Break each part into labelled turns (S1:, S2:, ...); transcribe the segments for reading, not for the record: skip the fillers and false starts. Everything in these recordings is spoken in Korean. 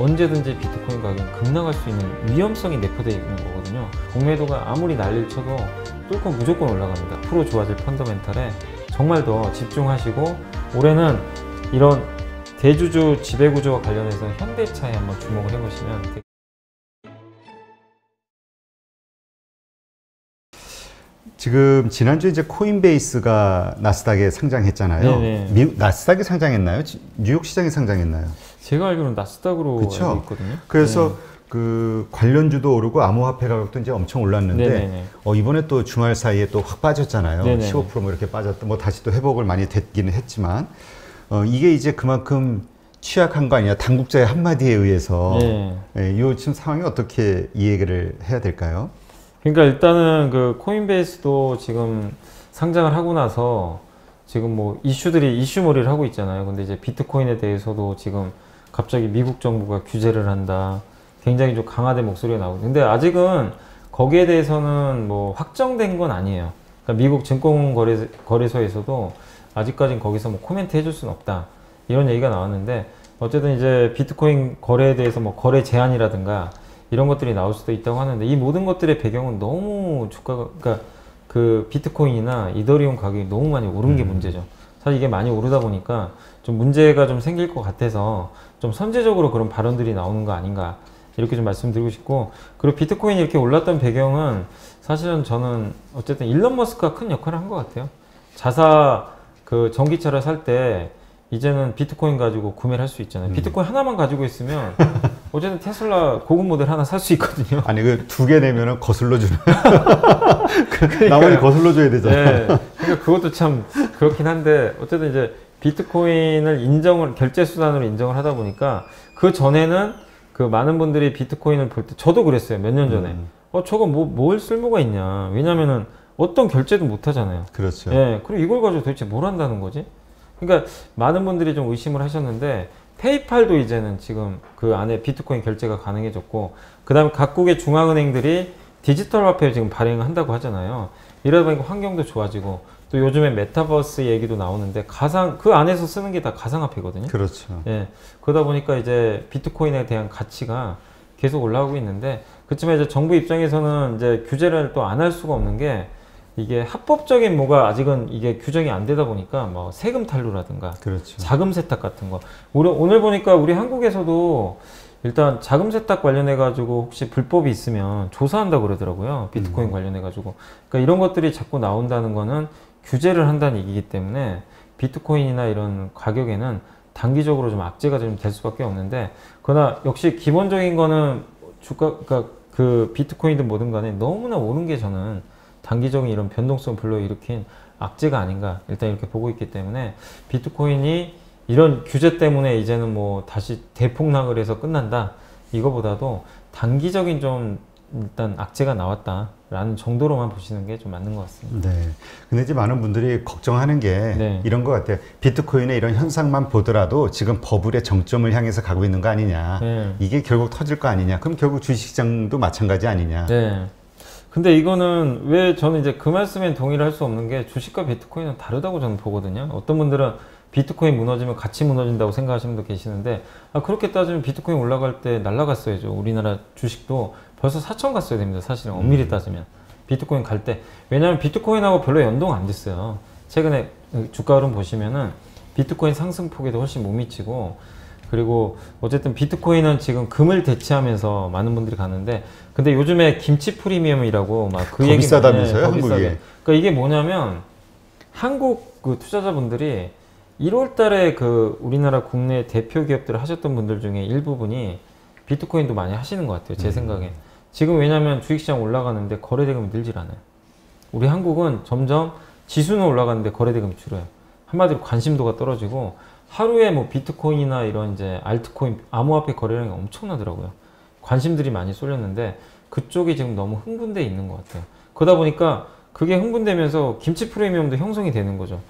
S1: 언제든지 비트코인 가격이 급락할 수 있는 위험성이 내포되어 있는 거거든요. 공매도가 아무리 난리를 쳐도 뚫고 무조건 올라갑니다. 앞으로 좋아질 펀더멘탈에 정말 더 집중하시고, 올해는 이런 대주주 지배구조와 관련해서 현대차에 한번 주목을 해보시면
S2: 지금 지난주에 이제 코인베이스가 나스닥에 상장했잖아요. 미국 나스닥에 상장했나요? 뉴욕 시장에 상장했나요?
S1: 제가 알기로는 나스닥으로
S2: 그쵸?
S1: 알고 있거든요.
S2: 그래서 그 관련주도 오르고 암호화폐 가격도 이제 엄청 올랐는데 이번에 또 주말 사이에 또 확 빠졌잖아요. 15%뭐 이렇게 빠졌다. 뭐 다시 또 회복을 많이 됐기는 했지만 이게 이제 그만큼 취약한 거 아니냐, 당국자의 한마디에 의해서. 이 지금 상황이 어떻게 이해를 해야 될까요?
S1: 그러니까 일단은 그 코인베이스도 지금 상장을 하고 나서 지금 뭐 이슈몰이를 하고 있잖아요. 근데 이제 비트코인에 대해서도 지금 갑자기 미국 정부가 규제를 한다, 굉장히 좀 강화된 목소리가 나오고, 근데 아직은 거기에 대해서는 뭐 확정된 건 아니에요. 그러니까 미국 증권거래소에서도 아직까지는 거기서 뭐 코멘트 해줄 수는 없다, 이런 얘기가 나왔는데, 어쨌든 이제 비트코인 거래에 대해서 뭐 거래 제한이라든가 이런 것들이 나올 수도 있다고 하는데, 이 모든 것들의 배경은 너무 주가가, 그러니까 그 비트코인이나 이더리움 가격이 너무 많이 오른 게 문제죠. 사실 이게 많이 오르다 보니까 좀 문제가 좀 생길 것 같아서 좀 선제적으로 그런 발언들이 나오는 거 아닌가, 이렇게 좀 말씀드리고 싶고, 그리고 비트코인이 이렇게 올랐던 배경은 사실은 저는 어쨌든 일론 머스크가 큰 역할을 한 것 같아요. 자사 그 전기차를 살 때 이제는 비트코인 가지고 구매를 할 수 있잖아요. 비트코인 하나만 가지고 있으면 어쨌든 테슬라 고급 모델 하나 살 수 있거든요.
S2: 아니 그 2개 내면은 거슬러 주는. 나머지 거슬러 줘야 되잖아요.
S1: 그러니까 그것도 참 그렇긴 한데, 어쨌든 이제 비트코인을 결제 수단으로 인정을 하다 보니까, 그 전에는 그 많은 분들이 비트코인을 볼 때, 저도 그랬어요. 몇 년 전에. 저거 뭘 쓸모가 있냐. 왜냐면은 어떤 결제도 못 하잖아요.
S2: 그렇죠.
S1: 그리고 이걸 가지고 도대체 뭘 한다는 거지? 그러니까 많은 분들이 좀 의심을 하셨는데, 페이팔도 이제는 지금 그 안에 비트코인 결제가 가능해졌고, 그 다음에 각국의 중앙은행들이 디지털 화폐를 지금 발행을 한다고 하잖아요. 이러다 보니까 환경도 좋아지고, 또 요즘에 메타버스 얘기도 나오는데, 그 안에서 쓰는 게 다 가상화폐거든요.
S2: 그렇죠.
S1: 그러다 보니까 이제 비트코인에 대한 가치가 계속 올라오고 있는데, 그렇지만 이제 정부 입장에서는 이제 규제를 또 안 할 수가 없는 게, 이게 합법적인 뭐가 아직은 이게 규정이 안 되다 보니까 뭐 세금 탈루라든가 자금 세탁 같은 거, 오늘 보니까 우리 한국에서도 일단 자금 세탁 관련해 가지고 혹시 불법이 있으면 조사한다고 그러더라고요. 비트코인 관련해 가지고. 그러니까 이런 것들이 자꾸 나온다는 거는 규제를 한다는 얘기이기 때문에, 비트코인이나 이런 가격에는 단기적으로 좀 악재가 좀 될 수밖에 없는데, 그러나 역시 기본적인 거는 그러니까 그 비트코인든 뭐든 간에 너무나 오른 게 저는 단기적인 이런 변동성 불러일으킨 악재가 아닌가, 일단 이렇게 보고 있기 때문에, 비트코인이 이런 규제 때문에 이제는 뭐 다시 대폭락을 해서 끝난다, 이거보다도 단기적인 좀 일단 악재가 나왔다라는 정도로만 보시는 게 좀 맞는 것 같습니다.
S2: 근데 이제 많은 분들이 걱정하는 게 이런 것 같아요. 비트코인의 이런 현상만 보더라도 지금 버블의 정점을 향해서 가고 있는 거 아니냐. 이게 결국 터질 거 아니냐. 그럼 결국 주식시장도 마찬가지 아니냐.
S1: 근데 이거는 왜 저는 이제 그 말씀에 동의를 할 수 없는 게, 주식과 비트코인은 다르다고 저는 보거든요. 어떤 분들은 비트코인 무너지면 같이 무너진다고 생각하시는 분도 계시는데, 그렇게 따지면 비트코인 올라갈 때 날라갔어야죠. 우리나라 주식도 벌써 4천 갔어야 됩니다. 사실은 엄밀히 따지면 비트코인 갈 때. 왜냐하면 비트코인하고 별로 연동 안 됐어요. 최근에 주가 흐름 보시면은 비트코인 상승폭에도 훨씬 못 미치고, 그리고 어쨌든 비트코인은 지금 금을 대체하면서 많은 분들이 가는데, 근데 요즘에 김치 프리미엄이라고 막 그 얘기
S2: 비싸다면서요, 한국이?
S1: 그러니까 이게 뭐냐면, 한국 그 투자자분들이 1월 달에 그 우리나라 국내 대표 기업들을 하셨던 분들 중에 일부분이 비트코인도 많이 하시는 것 같아요, 제 생각에. 지금 왜냐면 주식시장 올라가는데 거래대금이 늘질 않아요. 우리 한국은 점점 지수는 올라가는데 거래대금이 줄어요. 한마디로 관심도가 떨어지고, 하루에 뭐 비트코인이나 이런 이제 알트코인, 암호화폐 거래량이 엄청나더라고요. 관심들이 많이 쏠렸는데, 그쪽이 지금 너무 흥분돼 있는 것 같아요. 그러다 보니까 그게 흥분되면서 김치 프리미엄도 형성이 되는 거죠.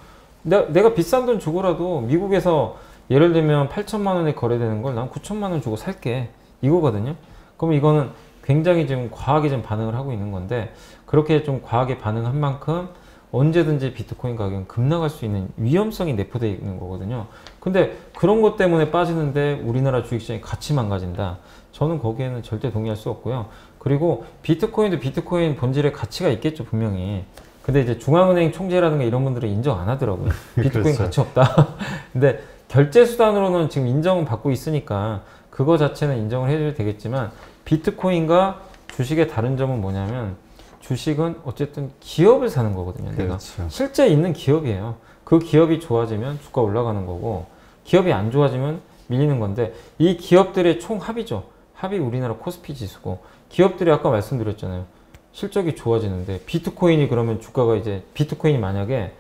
S1: 내가 비싼 돈 주고라도 미국에서 예를 들면 8천만 원에 거래되는 걸 난 9천만 원 주고 살게, 이거거든요. 그럼 이거는 굉장히 지금 과하게 좀 반응을 하고 있는 건데, 그렇게 좀 과하게 반응한 만큼 언제든지 비트코인 가격은 급락할 수 있는 위험성이 내포되어 있는 거거든요. 근데 그런 것 때문에 빠지는데 우리나라 주식시장이 같이 망가진다. 저는 거기에는 절대 동의할 수 없고요. 그리고 비트코인도 비트코인 본질의 가치가 있겠죠, 분명히. 근데 이제 중앙은행 총재라든가 이런 분들은 인정 안 하더라고요. 비트코인
S2: 그렇죠.
S1: 가치 없다. 근데 결제 수단으로는 지금 인정은 받고 있으니까 그거 자체는 인정을 해줘야 되겠지만, 비트코인과 주식의 다른 점은 뭐냐면, 주식은 어쨌든 기업을 사는 거거든요. 내가
S2: 그렇죠.
S1: 실제 있는 기업이에요. 그 기업이 좋아지면 주가 올라가는 거고, 기업이 안 좋아지면 밀리는 건데, 이 기업들의 총 합이죠. 합이 우리나라 코스피 지수고, 기업들이 아까 말씀드렸잖아요. 실적이 좋아지는데, 비트코인이 그러면 주가가 이제, 비트코인이 만약에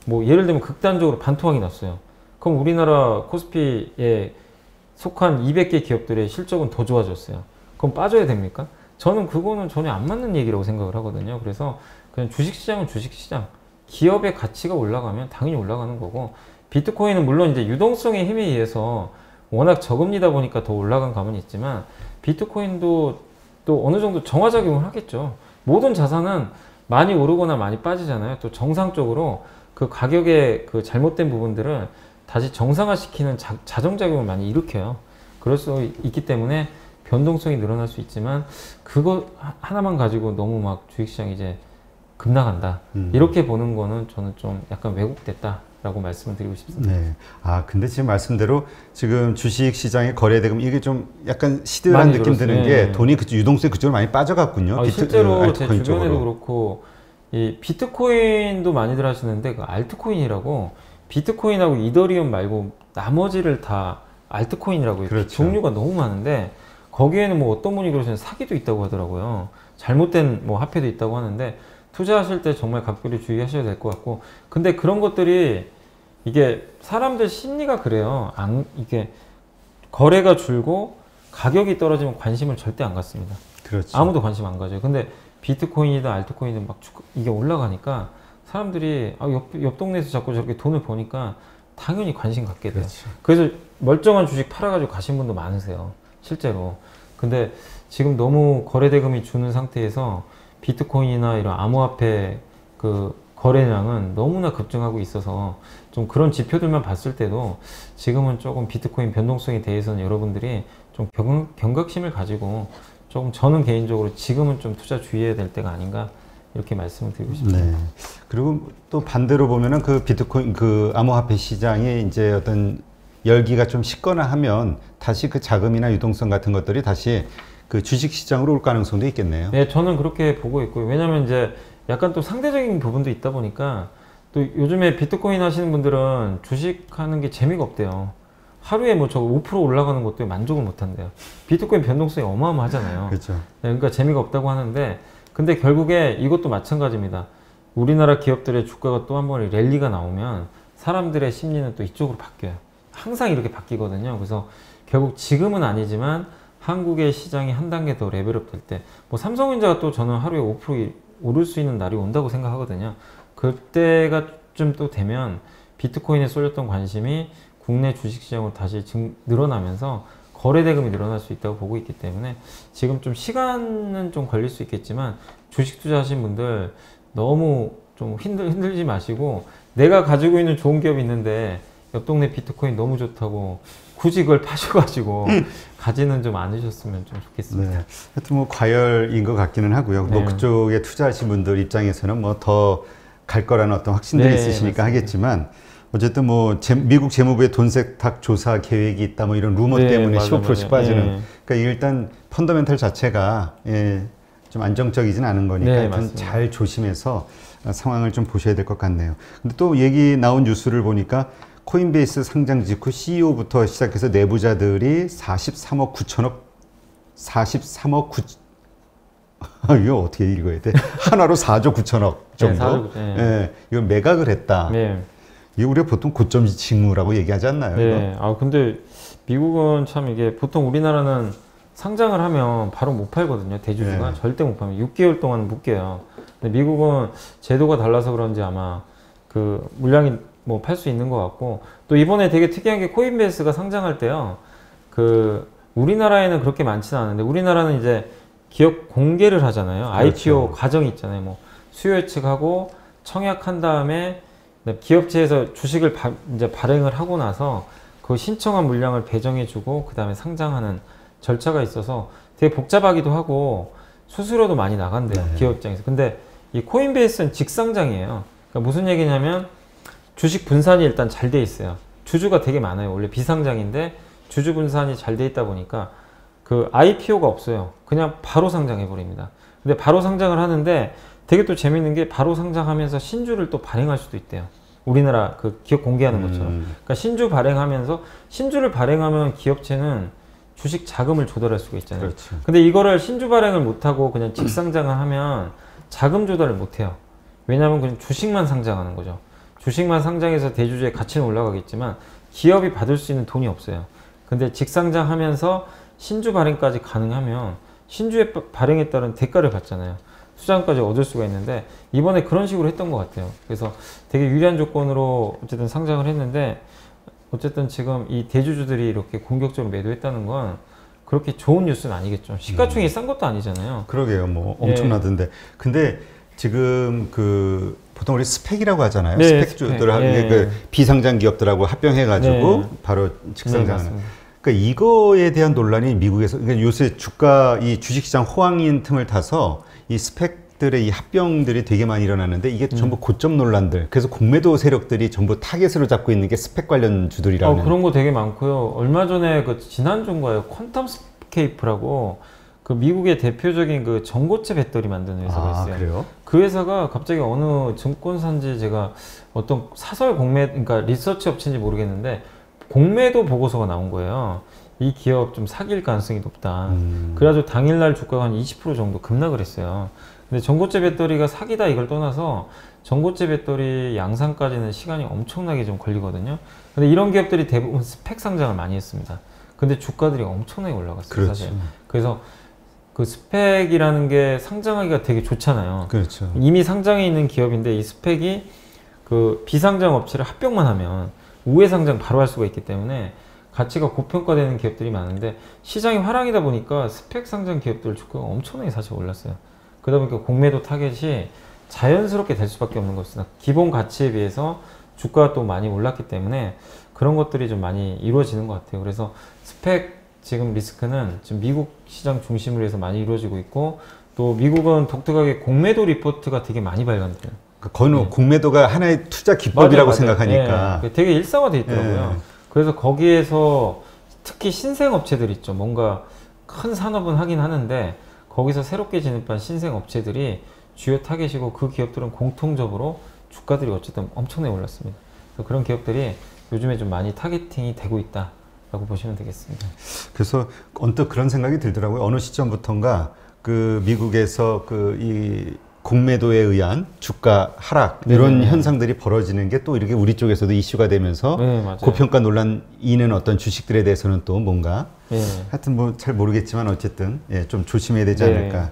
S1: 뭐 예를 들면 극단적으로 반토막이 났어요. 그럼 우리나라 코스피에 속한 200개 기업들의 실적은 더 좋아졌어요. 그럼 빠져야 됩니까? 저는 그거는 전혀 안 맞는 얘기라고 생각을 하거든요. 그래서 그냥 주식시장은 주식시장, 기업의 가치가 올라가면 당연히 올라가는 거고, 비트코인은 물론 이제 유동성의 힘에 의해서 워낙 저금리다 보니까 더 올라간 감은 있지만, 비트코인도 또 어느 정도 정화작용을 하겠죠. 모든 자산은 많이 오르거나 많이 빠지잖아요. 또 정상적으로 그 가격의 그 잘못된 부분들을 다시 정상화시키는 자정작용을 많이 일으켜요. 그럴 수 있기 때문에 변동성이 늘어날 수 있지만, 그거 하나만 가지고 너무 막 주식시장이 이제 급락한다, 이렇게 보는 거는 저는 좀 약간 왜곡됐다라고 말씀을 드리고 싶습니다.
S2: 네. 아, 근데 지금 말씀대로 지금 주식시장의 거래대금 이게 좀 약간 시들한 느낌 드는 게, 돈이 유동성이 그쪽으로 많이 빠져갔군요.
S1: 실제로 제 주변에도 그렇고, 이 비트코인도 많이들 하시는데, 그 알트코인이라고, 비트코인하고 이더리움 말고 나머지를 다 알트코인이라고,
S2: 그렇죠.
S1: 종류가 너무 많은데, 거기에는 뭐 어떤 분이 그러시는 사기도 있다고 하더라고요. 잘못된 뭐 화폐도 있다고 하는데, 투자하실 때 정말 각별히 주의하셔야 될 것 같고, 근데 그런 것들이, 이게 사람들 심리가 그래요. 이게 거래가 줄고 가격이 떨어지면 관심을 절대 안 갖습니다.
S2: 그렇죠.
S1: 아무도 관심 안 가져요. 근데 비트코인이든 알트코인이든 막 이게 올라가니까 사람들이 옆 동네에서 자꾸 저렇게 돈을 버니까 당연히 관심 갖게 돼요.
S2: 그렇죠.
S1: 그래서 멀쩡한 주식 팔아가지고 가신 분도 많으세요, 실제로. 근데 지금 너무 거래대금이 주는 상태에서 비트코인이나 이런 암호화폐 그 거래량은 너무나 급증하고 있어서, 좀 그런 지표들만 봤을 때도 지금은 조금 비트코인 변동성에 대해서는 여러분들이 좀 경각심을 가지고, 조금 저는 개인적으로 지금은 좀 투자 주의해야 될 때가 아닌가, 이렇게 말씀을 드리고 싶습니다.
S2: 네. 그리고 또 반대로 보면은 그 비트코인 그 암호화폐 시장이 이제 어떤 열기가 좀 식거나 하면 다시 그 자금이나 유동성 같은 것들이 다시 그 주식 시장으로 올 가능성도 있겠네요.
S1: 네, 저는 그렇게 보고 있고요. 왜냐면 이제 약간 또 상대적인 부분도 있다 보니까, 또 요즘에 비트코인 하시는 분들은 주식하는 게 재미가 없대요. 하루에 뭐 저거 5% 올라가는 것도 만족을 못 한대요. 비트코인 변동성이 어마어마하잖아요.
S2: 그렇죠.
S1: 네, 그러니까 재미가 없다고 하는데, 근데 결국에 이것도 마찬가지입니다. 우리나라 기업들의 주가가 또 한 번 랠리가 나오면 사람들의 심리는 또 이쪽으로 바뀌어요. 항상 이렇게 바뀌거든요. 그래서 결국 지금은 아니지만 한국의 시장이 한 단계 더 레벨업 될 때, 뭐 삼성전자가 또 저는 하루에 5% 오를 수 있는 날이 온다고 생각하거든요. 그때가 좀 또 되면 비트코인에 쏠렸던 관심이 국내 주식시장으로 다시 늘어나면서 거래대금이 늘어날 수 있다고 보고 있기 때문에, 지금 좀 시간은 좀 걸릴 수 있겠지만 주식 투자하신 분들 너무 좀 힘들지 마시고, 내가 가지고 있는 좋은 기업이 있는데 옆 동네 비트코인 너무 좋다고 굳이 그걸 파셔가지고 가지는 좀 않으셨으면 좀 좋겠습니다.
S2: 네. 하여튼 뭐 과열인 것 같기는 하고요.
S1: 네.
S2: 뭐 그쪽에 투자하신 분들 입장에서는 뭐 더 갈 거라는 어떤 확신들이
S1: 네,
S2: 있으시니까
S1: 맞습니다.
S2: 하겠지만, 어쨌든 뭐 미국 재무부의 돈 세탁 조사 계획이 있다 뭐 이런 루머
S1: 네,
S2: 때문에
S1: 맞아요,
S2: 15%씩
S1: 맞아요.
S2: 빠지는.
S1: 네.
S2: 그러니까 일단 펀더멘털 자체가 좀 안정적이진 않은 거니까
S1: 네,
S2: 일단
S1: 맞습니다.
S2: 잘 조심해서 상황을 좀 보셔야 될 것 같네요. 근데 또 얘기 나온 뉴스를 보니까 코인베이스 상장 직후 CEO부터 시작해서 내부자들이 43억 9천억 이거 어떻게 읽어야 돼? 하나로 4조 9천억 정도.
S1: 네,
S2: 예, 이걸 매각을 했다.
S1: 네.
S2: 이거 우리가 보통 고점 징후라고 얘기하지 않나요?
S1: 네. 근데 미국은 참 이게, 보통 우리나라는 상장을 하면 바로 못 팔거든요. 대주주가.
S2: 네.
S1: 절대 못 팔면 6개월 동안 못 깨요. 근데 미국은 제도가 달라서 그런지 아마 그 물량이 뭐 팔 수 있는 것 같고, 또 이번에 되게 특이한 게 코인베이스가 상장할 때요, 그 우리나라에는 그렇게 많지는 않은데, 우리나라는 이제 기업 공개를 하잖아요.
S2: 그렇죠.
S1: IPO 과정이 있잖아요. 뭐 수요 예측하고 청약한 다음에 기업체에서 주식을 이제 발행을 하고 나서 그 신청한 물량을 배정해주고 그 다음에 상장하는 절차가 있어서 되게 복잡하기도 하고 수수료도 많이 나간대요. 네. 기업 입장에서. 근데 이 코인베이스는 직상장이에요. 그러니까 무슨 얘기냐면 주식 분산이 일단 잘 돼 있어요. 주주가 되게 많아요. 원래 비상장인데 주주 분산이 잘 돼 있다 보니까 그 IPO가 없어요. 그냥 바로 상장해 버립니다. 근데 바로 상장을 하는데 되게 또 재밌는 게 바로 상장하면서 신주를 또 발행할 수도 있대요. 우리나라 그 기업 공개하는 것처럼. 그러니까 신주 발행하면서 신주를 발행하면 기업체는 주식 자금을 조달할 수가 있잖아요.
S2: 그렇죠.
S1: 근데 이거를 신주 발행을 못하고 그냥 직상장을 하면 자금 조달을 못해요. 왜냐하면 그냥 주식만 상장하는 거죠. 주식만 상장해서 대주주의 가치는 올라가겠지만 기업이 받을 수 있는 돈이 없어요. 근데 직상장하면서 신주 발행까지 가능하면 신주의 발행에 따른 대가를 받잖아요. 수장까지 얻을 수가 있는데 이번에 그런 식으로 했던 것 같아요. 그래서 되게 유리한 조건으로 어쨌든 상장을 했는데 어쨌든 지금 이 대주주들이 이렇게 공격적으로 매도했다는 건 그렇게 좋은 뉴스는 아니겠죠. 시가총액이 싼 것도 아니잖아요.
S2: 그러게요. 뭐 엄청나던데. 근데 지금 그 보통 우리 스펙이라고 하잖아요.
S1: 네,
S2: 스펙주들 그 비상장 기업들하고 합병해가지고 바로 직상장하는. 그러니까 이거에 대한 논란이 미국에서 그러니까 요새 주가 이 주식시장 호황인 틈을 타서 이 스펙들의 이 합병들이 되게 많이 일어나는데 이게 전부 고점 논란들. 그래서 공매도 세력들이 전부 타겟으로 잡고 있는 게 스펙 관련 주들이라는.
S1: 그런 거 되게 많고요. 얼마 전에 그 지난주인가요? 퀀텀스케이프라고 그 미국의 대표적인 그 전고체 배터리 만드는 회사가 있어요.
S2: 그래요?
S1: 그 회사가 갑자기 어느 증권사인지 제가 어떤 사설 공매, 그러니까 리서치 업체인지 모르겠는데 공매도 보고서가 나온 거예요. 이 기업 좀 사기일 가능성이 높다. 그래가지고 당일날 주가가 한 20% 정도 급락을 했어요. 근데 전고체 배터리가 사기다 이걸 떠나서 전고체 배터리 양산까지는 시간이 엄청나게 좀 걸리거든요. 근데 이런 기업들이 대부분 스펙 상장을 많이 했습니다. 근데 주가들이 엄청나게 올라갔어요.
S2: 그렇죠.
S1: 사실. 그래서 그 스펙이라는 게 상장하기가 되게 좋잖아요.
S2: 그렇죠.
S1: 이미 상장해 있는 기업인데 이 스펙이 그 비상장 업체를 합병만 하면 우회 상장 바로 할 수가 있기 때문에 가치가 고평가되는 기업들이 많은데 시장이 화랑이다 보니까 스펙 상장 기업들 주가가 엄청나게 사실 올랐어요. 그러다 보니까 공매도 타겟이 자연스럽게 될 수밖에 없는 것이다. 기본 가치에 비해서 주가가 또 많이 올랐기 때문에 그런 것들이 좀 많이 이루어지는 것 같아요. 그래서 스펙 지금 리스크는 지금 미국 시장 중심으로 해서 많이 이루어지고 있고 또 미국은 독특하게 공매도 리포트가 되게 많이 발간돼요.
S2: 그건 공매도가 하나의 투자 기법이라고 생각하니까
S1: 되게 일상화되어 있더라고요. 그래서 거기에서 특히 신생 업체들 있죠. 뭔가 큰 산업은 하긴 하는데 거기서 새롭게 진입한 신생 업체들이 주요 타겟이고 그 기업들은 공통적으로 주가들이 어쨌든 엄청나게 올랐습니다. 그래서 그런 기업들이 요즘에 좀 많이 타겟팅이 되고 있다라고 보시면 되겠습니다.
S2: 그래서 언뜻 그런 생각이 들더라고요. 어느 시점부터인가 그 미국에서 그 이 공매도에 의한 주가 하락 이런 현상들이 벌어지는 게 또 이렇게 우리 쪽에서도 이슈가 되면서 고평가 논란이는 어떤 주식들에 대해서는 또 뭔가 하여튼 뭐 잘 모르겠지만 어쨌든 좀 조심해야 되지 않을까. 그러니까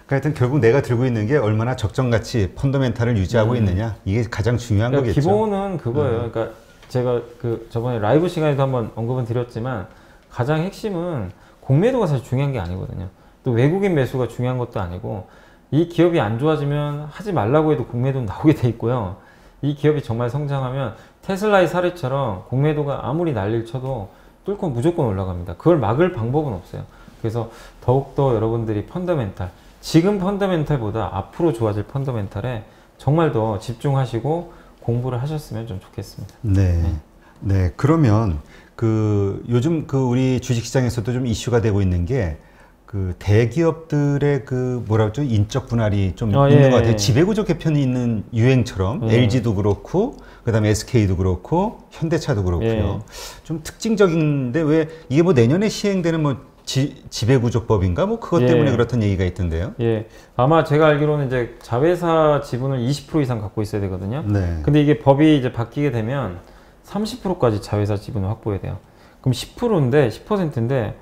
S2: 하여튼 결국 내가 들고 있는 게 얼마나 적정 가치 펀더멘탈을 유지하고 있느냐 이게 가장 중요한 거겠죠.
S1: 기본은 그거예요. 그러니까 제가 그 저번에 라이브 시간에도 한번 언급은 드렸지만 가장 핵심은 공매도가 사실 중요한 게 아니거든요. 또 외국인 매수가 중요한 것도 아니고 이 기업이 안 좋아지면 하지 말라고 해도 공매도는 나오게 돼 있고요. 이 기업이 정말 성장하면 테슬라의 사례처럼 공매도가 아무리 난리를 쳐도 뚫고 무조건 올라갑니다. 그걸 막을 방법은 없어요. 그래서 더욱더 여러분들이 펀더멘탈, 지금 펀더멘탈보다 앞으로 좋아질 펀더멘탈에 정말 더 집중하시고 공부를 하셨으면 좀 좋겠습니다.
S2: 네. 그러면 그 요즘 그 우리 주식시장에서도 좀 이슈가 되고 있는 게 그 대기업들의 그 뭐라 그러죠? 인적 분할이 좀 있는 것 같아요. 지배구조 개편이 있는 유행처럼 LG도 그렇고 그다음에 SK도 그렇고 현대차도 그렇고요. 좀 특징적인데 왜 이게 뭐 내년에 시행되는 뭐 지배구조법인가 뭐 그것 때문에 그렇다는 얘기가 있던데요.
S1: 아마 제가 알기로는 이제 자회사 지분을 20% 이상 갖고 있어야 되거든요. 근데 이게 법이 이제 바뀌게 되면 30%까지 자회사 지분을 확보해야 돼요. 그럼 10%인데 10%인데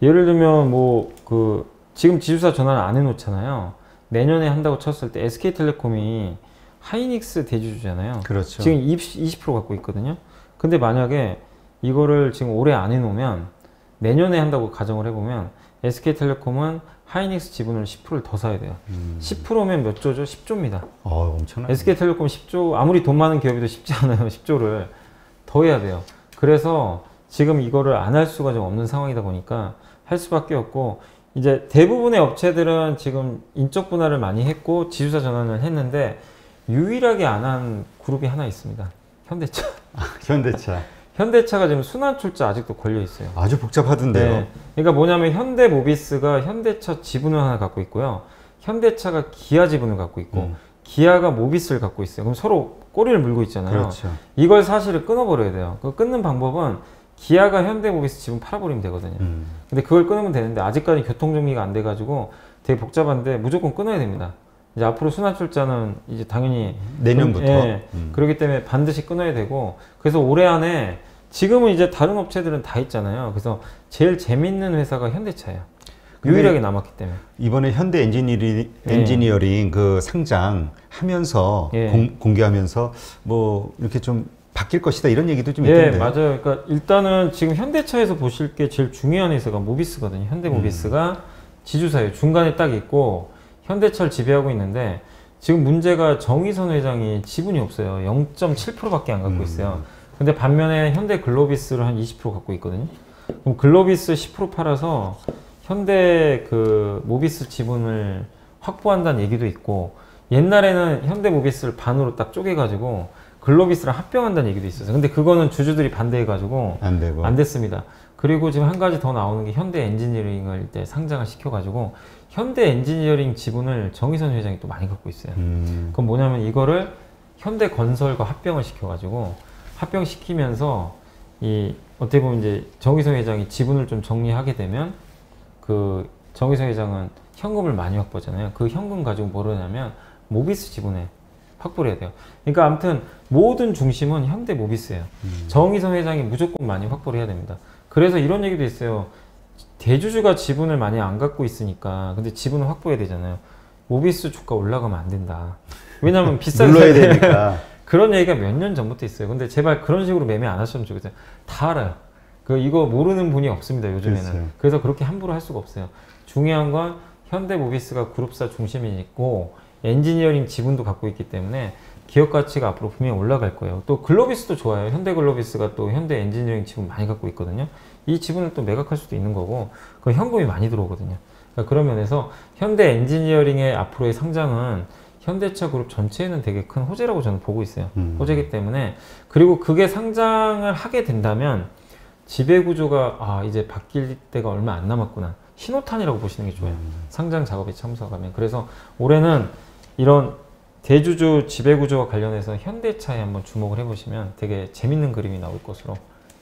S1: 예를 들면 뭐 그 지금 지주사 전환을 안 해놓잖아요. 내년에 한다고 쳤을 때 SK텔레콤이 하이닉스 대주주잖아요.
S2: 그렇죠.
S1: 지금 20% 갖고 있거든요. 근데 만약에 이거를 지금 올해 안 해놓으면 내년에 한다고 가정을 해보면 SK텔레콤은 하이닉스 지분을 10%를 더 사야 돼요. 10%면 몇 조죠? 10조입니다.
S2: 엄청나요.
S1: SK텔레콤 10조, 아무리 돈 많은 기업이도 쉽지 않아요. 10조를 더 해야 돼요. 그래서 지금 이거를 안 할 수가 좀 없는 상황이다 보니까 할 수밖에 없고, 이제 대부분의 업체들은 지금 인적 분할을 많이 했고 지주사 전환을 했는데 유일하게 안 한 그룹이 하나 있습니다. 현대차.
S2: 현대차.
S1: 현대차가 지금 순환출자 아직도 걸려 있어요.
S2: 아주 복잡하던데요.
S1: 네. 그러니까 뭐냐면 현대모비스가 현대차 지분을 하나 갖고 있고요. 현대차가 기아 지분을 갖고 있고 기아가 모비스를 갖고 있어요. 그럼 서로 꼬리를 물고 있잖아요.
S2: 그렇죠.
S1: 이걸 사실을 끊어버려야 돼요. 그 끊는 방법은 기아가 현대모비스 지분 팔아버리면 되거든요. 근데 그걸 끊으면 되는데 아직까지 교통정리가 안 돼가지고 되게 복잡한데 무조건 끊어야 됩니다. 이제 앞으로 순환출자는 이제 당연히
S2: 내년부터.
S1: 예, 그렇기 때문에 반드시 끊어야 되고, 그래서 올해 안에 지금은 이제 다른 업체들은 다 있잖아요. 그래서 제일 재밌는 회사가 현대차예요. 유일하게 남았기 때문에.
S2: 이번에 현대 엔지니어링 그 상장하면서 공개하면서 뭐 이렇게 좀 바뀔 것이다 이런 얘기도 좀 있던데.
S1: 네, 맞아요. 그러니까 일단은 지금 현대차에서 보실 게 제일 중요한 회사가 모비스거든요. 현대모비스가 지주사예요. 중간에 딱 있고 현대차를 지배하고 있는데 지금 문제가 정의선 회장이 지분이 없어요. 0.7%밖에 안 갖고 있어요. 근데 반면에 현대 글로비스를 한 20% 갖고 있거든요. 그럼 글로비스 10% 팔아서 현대 그 모비스 지분을 확보한다는 얘기도 있고, 옛날에는 현대 모비스를 반으로 딱 쪼개가지고 글로비스랑 합병한다는 얘기도 있었어요. 근데 그거는 주주들이 반대해가지고 안 됐습니다. 그리고 지금 한 가지 더 나오는 게 현대 엔지니어링을 이제 상장을 시켜가지고 현대 엔지니어링 지분을 정의선 회장이 또 많이 갖고 있어요. 그건 뭐냐면 이거를 현대 건설과 합병을 시켜가지고 합병시키면서 이 어떻게 보면 이제 정의선 회장이 지분을 좀 정리하게 되면 그 정의선 회장은 현금을 많이 확보하잖아요. 그 현금 가지고 뭘 하냐면 모비스 지분에 확보를 해야 돼요. 그러니까 아무튼 모든 중심은 현대 모비스예요. 정의선 회장이 무조건 많이 확보를 해야 됩니다. 그래서 이런 얘기도 있어요. 대주주가 지분을 많이 안 갖고 있으니까 근데 지분을 확보해야 되잖아요. 모비스 주가 올라가면 안 된다. 왜냐면 비싸게
S2: 눌러야 되니까.
S1: 그런 얘기가 몇 년 전부터 있어요. 근데 제발 그런 식으로 매매 안 하셨으면 좋겠어요. 다 알아요. 이거 모르는 분이 없습니다. 요즘에는.
S2: 그렇죠.
S1: 그래서 그렇게 함부로 할 수가 없어요. 중요한 건 현대모비스가 그룹사 중심이 있고 엔지니어링 지분도 갖고 있기 때문에 기업 가치가 앞으로 분명히 올라갈 거예요. 또 글로비스도 좋아요. 현대글로비스가 또 현대 엔지니어링 지분 많이 갖고 있거든요. 이 지분을 또 매각할 수도 있는 거고, 그 현금이 많이 들어오거든요. 그러니까 그런 면에서 현대 엔지니어링의 앞으로의 상장은 현대차 그룹 전체에는 되게 큰 호재라고 저는 보고 있어요. 호재이기 때문에. 그리고 그게 상장을 하게 된다면 지배구조가 이제 바뀔 때가 얼마 안 남았구나. 신호탄이라고 보시는 게 좋아요. 상장 작업에 참석하면. 그래서 올해는 이런 대주주 지배구조와 관련해서 현대차에 한번 주목을 해보시면 되게 재밌는 그림이 나올 것으로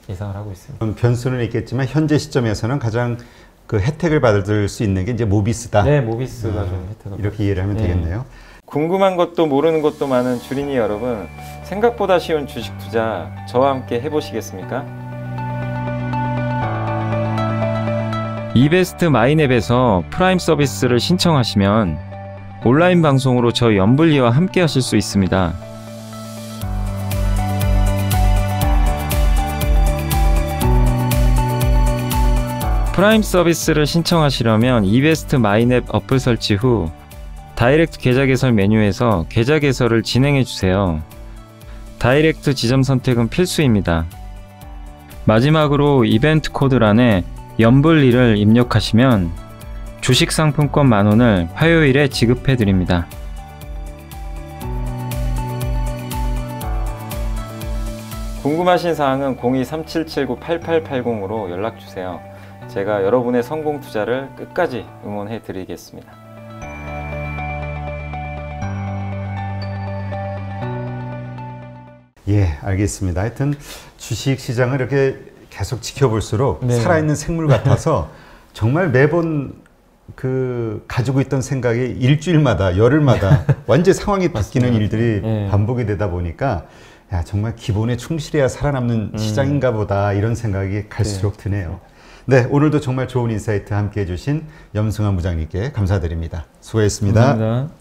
S1: 예상을 하고 있습니다.
S2: 변수는 있겠지만 현재 시점에서는 가장 그 혜택을 받을 수 있는 게 이제 모비스다.
S1: 네, 모비스가 좀 혜택을
S2: 이렇게 이해를 하면 되겠네요.
S1: 궁금한 것도 모르는 것도 많은 주린이 여러분, 생각보다 쉬운 주식 투자 저와 함께 해보시겠습니까? 이베스트 마이넷에서 프라임 서비스를 신청하시면 온라인 방송으로 저희 연불리와 함께 하실 수 있습니다. 프라임 서비스를 신청하시려면 이베스트 마이넷 어플 설치 후 다이렉트 계좌 개설 메뉴에서 계좌 개설을 진행해 주세요. 다이렉트 지점 선택은 필수입니다. 마지막으로 이벤트 코드란에 연불리를 입력하시면 주식 상품권 10,000원을 화요일에 지급해 드립니다. 궁금하신 사항은 02-3779-8880으로 연락 주세요. 제가 여러분의 성공 투자를 끝까지 응원해 드리겠습니다.
S2: 예, 알겠습니다. 하여튼 주식 시장을 이렇게 계속 지켜볼수록 살아있는 생물 같아서 정말 매번 그 가지고 있던 생각이 일주일마다 열흘마다 완전 상황이 바뀌는 일들이 반복이 되다 보니까 야, 정말 기본에 충실해야 살아남는 시장인가 보다 이런 생각이 갈수록 드네요. 네, 오늘도 정말 좋은 인사이트 함께 해주신 염승환 부장님께 감사드립니다. 수고했습니다.
S1: 감사합니다.